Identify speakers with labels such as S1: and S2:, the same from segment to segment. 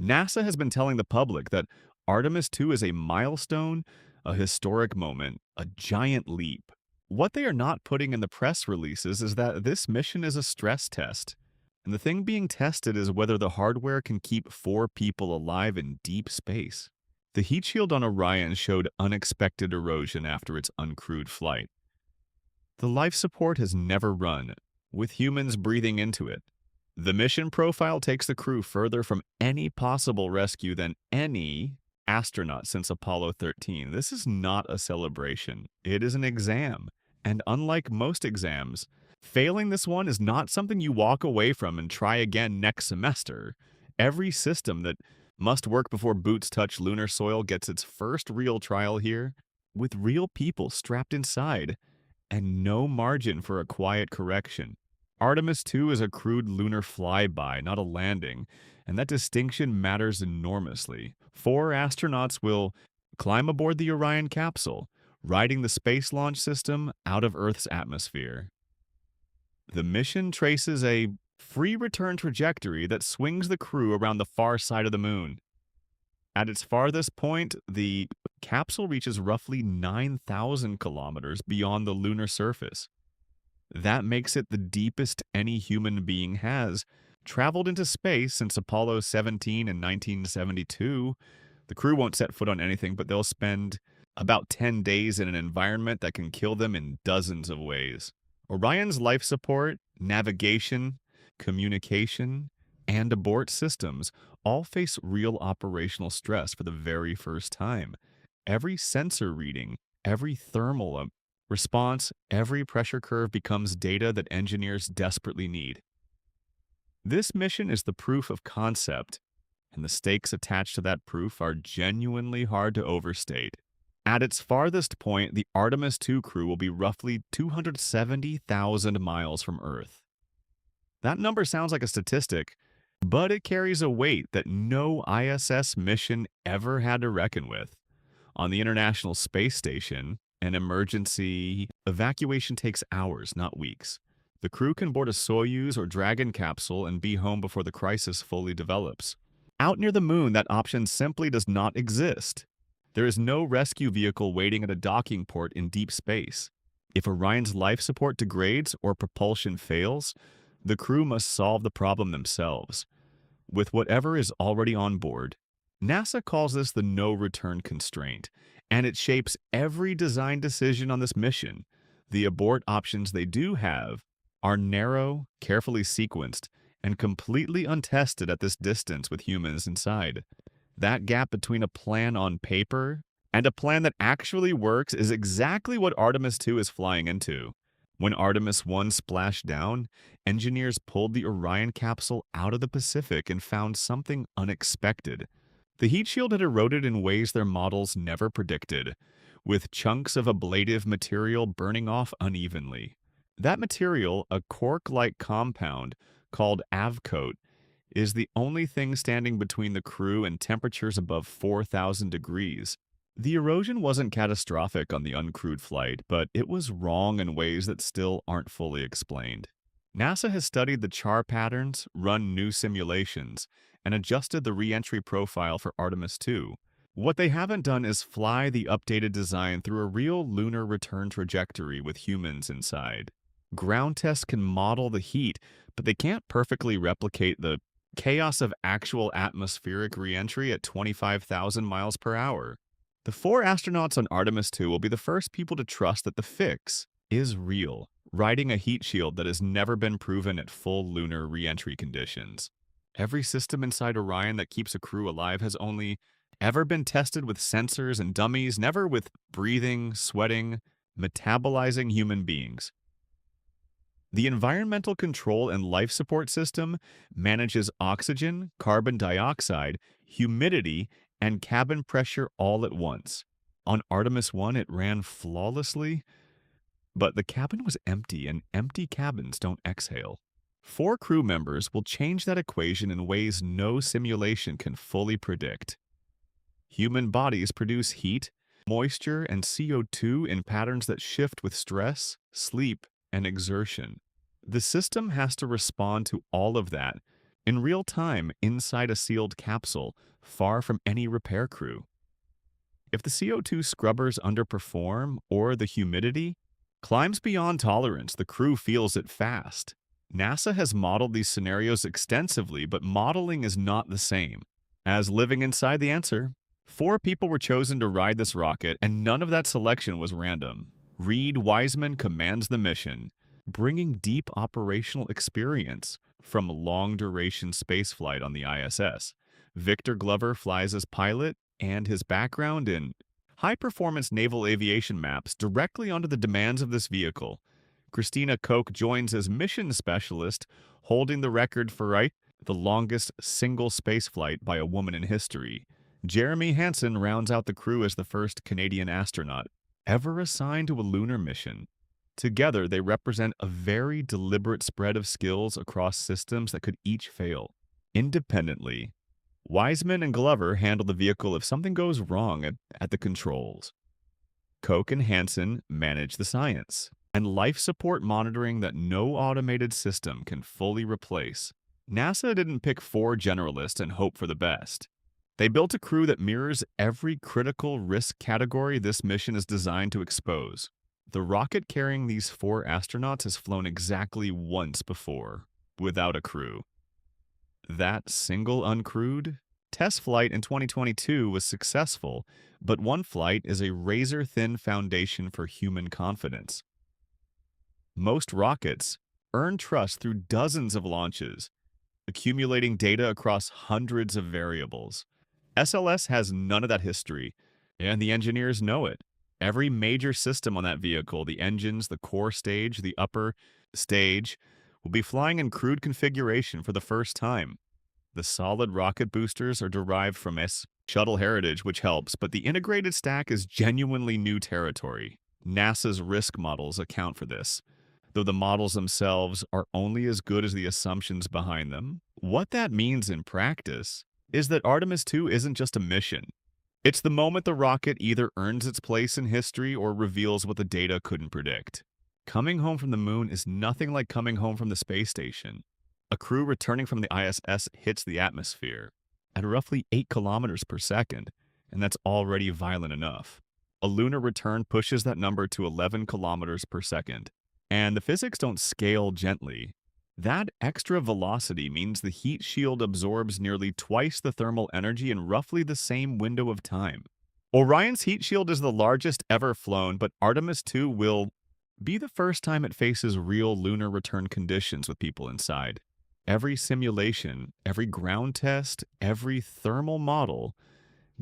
S1: NASA has been telling the public that Artemis 2 is a milestone, a historic moment, a giant leap. What they are not putting in the press releases is that this mission is a stress test. And the thing being tested is whether the hardware can keep 4 people alive in deep space. The heat shield on Orion showed unexpected erosion after its uncrewed flight. The life support has never run, with humans breathing into it. The mission profile takes the crew further from any possible rescue than any astronaut since Apollo 13. This is not a celebration, it is an exam. And unlike most exams, failing this one is not something you walk away from and try again next semester. Every system that must work before boots touch lunar soil gets its first real trial here, with real people strapped inside, and no margin for a quiet correction. Artemis 2 is a crude lunar flyby, not a landing, and that distinction matters enormously. 4 astronauts will climb aboard the Orion capsule, riding the Space Launch System out of Earth's atmosphere. The mission traces a free return trajectory that swings the crew around the far side of the moon. At its farthest point, the capsule reaches roughly 9,000 kilometers beyond the lunar surface. That makes it the deepest any human being has traveled into space since Apollo 17 in 1972. The crew won't set foot on anything, but they'll spend about 10 days in an environment that can kill them in dozens of ways. Orion's life support, navigation, communication, and abort systems all face real operational stress for the very first time. Every sensor reading, every thermal response, every pressure curve becomes data that engineers desperately need. This mission is the proof of concept, and the stakes attached to that proof are genuinely hard to overstate. At its farthest point, the Artemis 2 crew will be roughly 270,000 miles from Earth. That number sounds like a statistic, but it carries a weight that no ISS mission ever had to reckon with. On the International Space Station, an emergency evacuation takes hours, not weeks. The crew can board a Soyuz or Dragon capsule and be home before the crisis fully develops. Out near the moon, that option simply does not exist. There is no rescue vehicle waiting at a docking port in deep space. If Orion's life support degrades or propulsion fails, the crew must solve the problem themselves, with whatever is already on board. NASA calls this the no-return constraint, and it shapes every design decision on this mission. The abort options they do have are narrow, carefully sequenced, and completely untested at this distance with humans inside. That gap between a plan on paper and a plan that actually works is exactly what Artemis 2 is flying into. When Artemis 1 splashed down, engineers pulled the Orion capsule out of the Pacific and found something unexpected. The heat shield had eroded in ways their models never predicted, with chunks of ablative material burning off unevenly. That material, a cork-like compound called avcoat, is the only thing standing between the crew and temperatures above 4,000 degrees. The erosion wasn't catastrophic on the uncrewed flight, but it was wrong in ways that still aren't fully explained. NASA has studied the char patterns, run new simulations, and adjusted the re-entry profile for Artemis 2. What they haven't done is fly the updated design through a real lunar return trajectory with humans inside. Ground tests can model the heat, but they can't perfectly replicate the chaos of actual atmospheric re-entry at 25,000 miles per hour. The 4 astronauts on Artemis 2 will be the first people to trust that the fix is real, riding a heat shield that has never been proven at full lunar re-entry conditions. Every system inside Orion that keeps a crew alive has only ever been tested with sensors and dummies, never with breathing, sweating, metabolizing human beings. The environmental control and life support system manages oxygen, carbon dioxide, humidity, and cabin pressure all at once. On Artemis 1, it ran flawlessly, but the cabin was empty, and empty cabins don't exhale. 4 crew members will change that equation in ways no simulation can fully predict. Human bodies produce heat, moisture, and CO2 in patterns that shift with stress, sleep, and exertion. The system has to respond to all of that in real time inside a sealed capsule, far from any repair crew. If the CO2 scrubbers underperform or the humidity climbs beyond tolerance, the crew feels it fast. NASA has modeled these scenarios extensively, but modeling is not the same as living inside the answer. 4 people were chosen to ride this rocket, and none of that selection was random. Reed Wiseman commands the mission, bringing deep operational experience from long-duration spaceflight on the ISS. Victor Glover flies as pilot, and his background in high-performance naval aviation maps directly onto the demands of this vehicle. Christina Koch joins as mission specialist, holding the record for the longest single spaceflight by a woman in history. Jeremy Hansen rounds out the crew as the first Canadian astronaut ever assigned to a lunar mission. Together, they represent a very deliberate spread of skills across systems that could each fail. Independently, Wiseman and Glover handle the vehicle if something goes wrong at the controls. Koch and Hansen manage the science and life support monitoring that no automated system can fully replace. NASA didn't pick 4 generalists and hope for the best. They built a crew that mirrors every critical risk category this mission is designed to expose. The rocket carrying these 4 astronauts has flown exactly once before, without a crew. That single uncrewed test flight in 2022 was successful, but one flight is a razor-thin foundation for human confidence. Most rockets earn trust through dozens of launches, accumulating data across hundreds of variables. SLS has none of that history, and the engineers know it. Every major system on that vehicle, the engines, the core stage, the upper stage, will be flying in crewed configuration for the first time. The solid rocket boosters are derived from shuttle heritage, which helps, but the integrated stack is genuinely new territory. NASA's risk models account for this, though the models themselves are only as good as the assumptions behind them. What that means in practice is that Artemis 2 isn't just a mission. It's the moment the rocket either earns its place in history or reveals what the data couldn't predict. Coming home from the moon is nothing like coming home from the space station. A crew returning from the ISS hits the atmosphere at roughly 8 kilometers per second, and that's already violent enough. A lunar return pushes that number to 11 kilometers per second, and the physics don't scale gently. That extra velocity means the heat shield absorbs nearly twice the thermal energy in roughly the same window of time. Orion's heat shield is the largest ever flown, but Artemis 2 will be the first time it faces real lunar return conditions with people inside. Every simulation, every ground test, every thermal model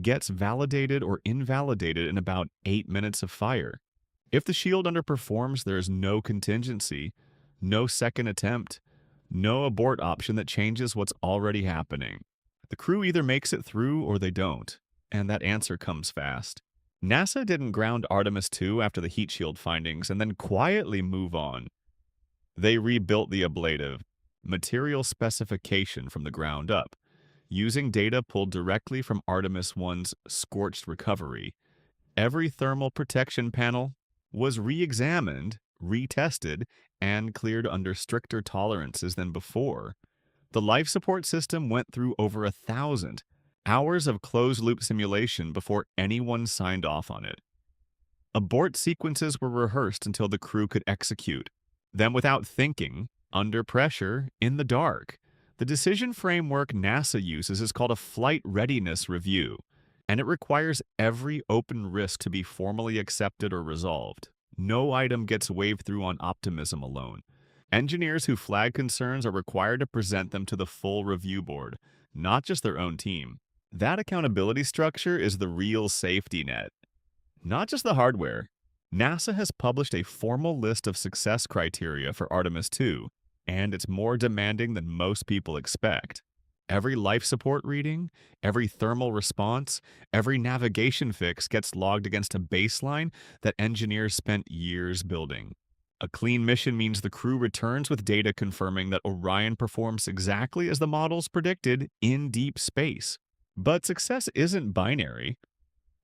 S1: gets validated or invalidated in about 8 minutes of fire. If the shield underperforms, there is no contingency, no second attempt, no abort option that changes what's already happening. The crew either makes it through or they don't, and that answer comes fast. NASA didn't ground Artemis 2 after the heat shield findings and then quietly move on. They rebuilt the ablative material specification from the ground up, using data pulled directly from Artemis 1's scorched recovery. Every thermal protection panel was re-examined, retested, and cleared under stricter tolerances than before. The life support system went through over 1,000 hours of closed-loop simulation before anyone signed off on it. Abort sequences were rehearsed until the crew could execute them without thinking, under pressure, in the dark. The decision framework NASA uses is called a flight readiness review, and it requires every open risk to be formally accepted or resolved. No item gets waved through on optimism alone. Engineers who flag concerns are required to present them to the full review board, not just their own team. That accountability structure is the real safety net, not just the hardware. NASA has published a formal list of success criteria for Artemis 2, and it's more demanding than most people expect. Every life support reading, every thermal response, every navigation fix gets logged against a baseline that engineers spent years building. A clean mission means the crew returns with data confirming that Orion performs exactly as the models predicted in deep space. But success isn't binary.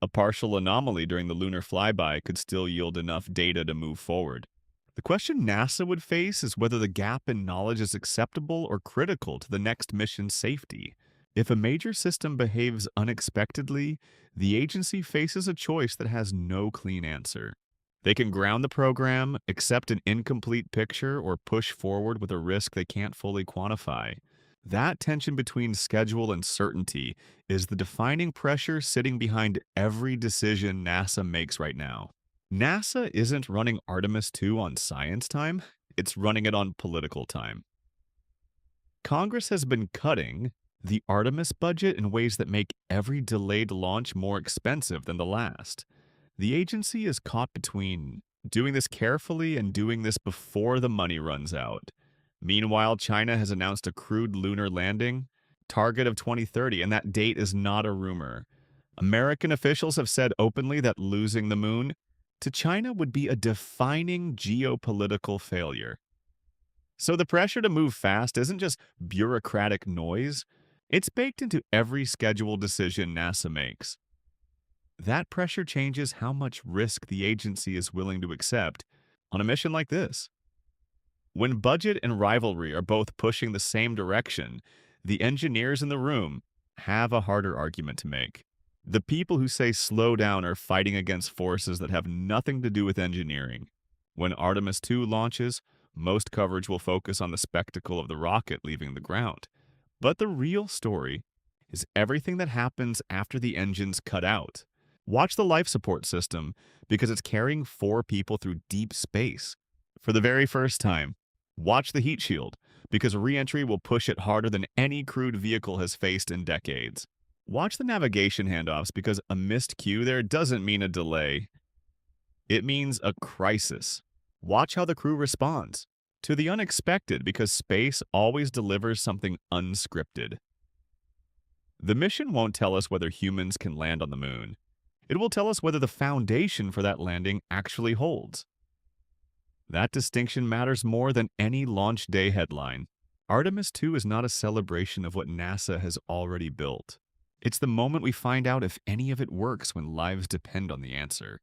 S1: A partial anomaly during the lunar flyby could still yield enough data to move forward. The question NASA would face is whether the gap in knowledge is acceptable or critical to the next mission's safety. If a major system behaves unexpectedly, the agency faces a choice that has no clean answer. They can ground the program, accept an incomplete picture, or push forward with a risk they can't fully quantify. That tension between schedule and certainty is the defining pressure sitting behind every decision NASA makes right now. NASA isn't running Artemis 2 on science time, it's running it on political time. Congress has been cutting the Artemis budget in ways that make every delayed launch more expensive than the last. The agency is caught between doing this carefully and doing this before the money runs out. Meanwhile, China has announced a crewed lunar landing target of 2030, and that date is not a rumor. American officials have said openly that losing the moon to China would be a defining geopolitical failure. So the pressure to move fast isn't just bureaucratic noise, it's baked into every scheduled decision NASA makes. That pressure changes how much risk the agency is willing to accept on a mission like this. When budget and rivalry are both pushing the same direction, the engineers in the room have a harder argument to make. The people who say slow down are fighting against forces that have nothing to do with engineering. When Artemis 2 launches, most coverage will focus on the spectacle of the rocket leaving the ground. But the real story is everything that happens after the engines cut out. Watch the life support system because it's carrying 4 people through deep space for the very first time. Watch the heat shield because re-entry will push it harder than any crewed vehicle has faced in decades. Watch the navigation handoffs because a missed cue there doesn't mean a delay. It means a crisis. Watch how the crew responds to the unexpected because space always delivers something unscripted. The mission won't tell us whether humans can land on the moon. It will tell us whether the foundation for that landing actually holds. That distinction matters more than any launch day headline. Artemis 2 is not a celebration of what NASA has already built. It's the moment we find out if any of it works when lives depend on the answer.